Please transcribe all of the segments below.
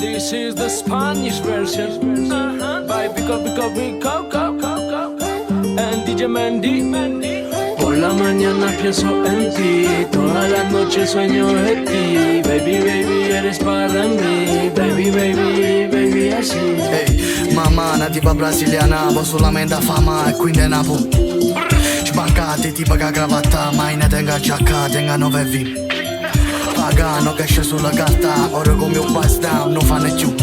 This is the Spanish version by Vico, and DJ Mendy. Por la mañana pienso en ti, toda la noche sueño de ti. Baby, baby, eres para mí. Baby, baby, baby, así. Ehi, mamma, una tipa brasiliana, ho solamente fama e quindi è Napo. Sbancate, tipa che cravatta, mai ne tenga giacca, tenga 9 V. Pagano che esce sulla carta, ora come un bust down, non fanno più.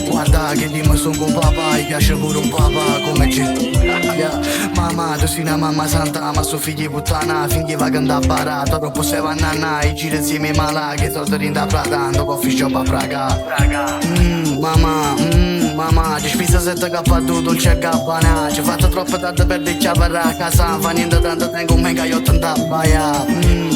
Guarda che dimmi sono con papà, gli piace pure un papà come c'è. Yeah. Mamma, tu sei una mamma santa, ma suo figlio puttana, finché va che andare a barata, troppo se va a nanna, i giri insieme ai mala, che sono rinda pratando, con fischio pa' Praga. Mamma, ci spisa 7K tu, dolce e gabbana, ci fatto troppo tanto per dirci a a casa, fa niente tanto, tengo un mega yacht in tabbaia.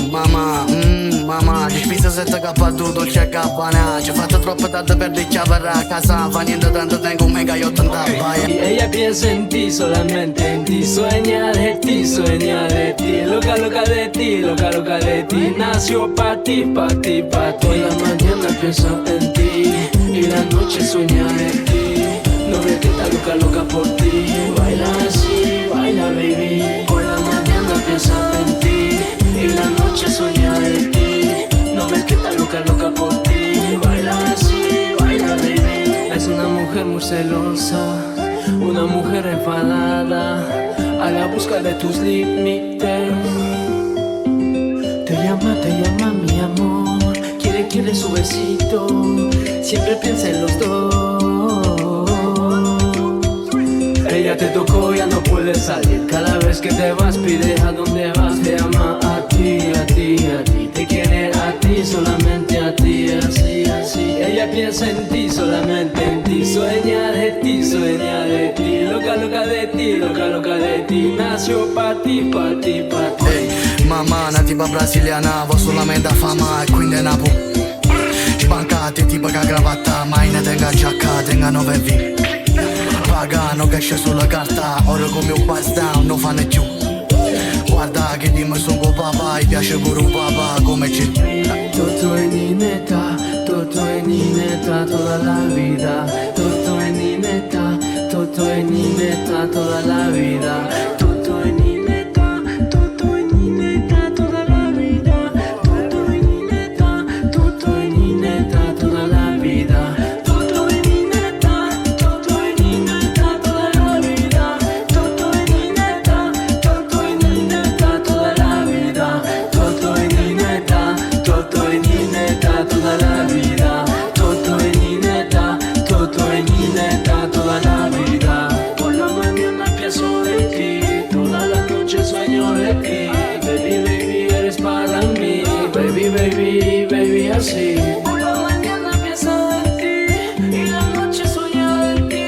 Mamma, ci spisa 7K tu, dolce e gabbana, ci fatto troppo tanto per dirci a casa, fa niente tanto, tengo un mega yacht in tabbaia. Y ella piensa en ti, solamente en ti, sueña de ti, sueña de ti, loca, loca de ti, loca, loca de ti, nació pa' ti, pa' ti, pa' ti. Por la mañana piensa en ti, y la noche sueña de ti, no ves que está loca, loca por ti, baila así, baila baby. Por la mañana piensa en ti, y la noche sueña de ti, no ves que está loca, loca por ti, baila así, baila baby. Es una mujer muy celosa, una mujer enfadada, a la busca de tus límites. Te llama mi amor, quiere su besito, siempre piensa en los dos. Ella te tocó, ya no puedes salir, cada vez que te vas pide a dónde vas. Te ama a ti, a ti, a ti, te quiere a ti, solamente a ti, así, así. Ella piensa en ti, solamente en ti, sueña de ti, sueña de ti, loca, loca de ti, loca, loca de ti, nació pa' ti, pa' ti, pa' ti. Ehi, mamma, una tipa brasiliana, ho solamente fama e quindi è Napo. Sbancate, tipa che cravatta, mai ne tenga giacca, tenga 9 V. Pagano che esce sulla carta, ora come un bust down, non fanno più. Guarda che dimmi sono con papà, gli piace pure un papà come c'è. Toto es nineta, Toto es nineta toda la vida. Toto es nineta, Toto es nineta toda la vida. Toto es nineta, Toto es nineta toda la vida. Toto es nineta, Toto es nineta toda la vida. Toto es nineta, Toto es nineta toda la vida. Toto es nineta, Toto es nineta toda la vida. Toto es nineta, Toto es nineta toda la vida. Toto es nineta, Toto es nineta toda la vida. Por la mañana pienso en ti, toda la noche sueño de ti. Baby, baby, eres para mí. Baby, baby, baby, así. Por la mañana pienso en ti, y la noche sueño de ti.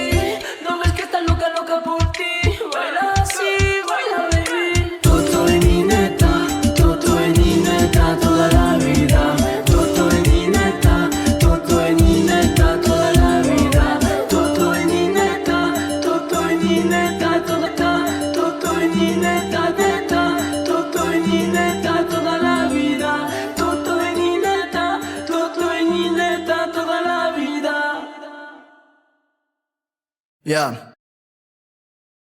No ves que estás loca, loca por ti. Baila así, baila baby. Toto es nineta, Toto es nineta toda la vida. Toto es nineta, Toto es nineta toda la vida. Toto es nineta, Toto es nineta toda la. Toto es nineta, neta, Toto es nineta toda la vida. Toto es nineta, Toto es nineta toda la vida. Yeah.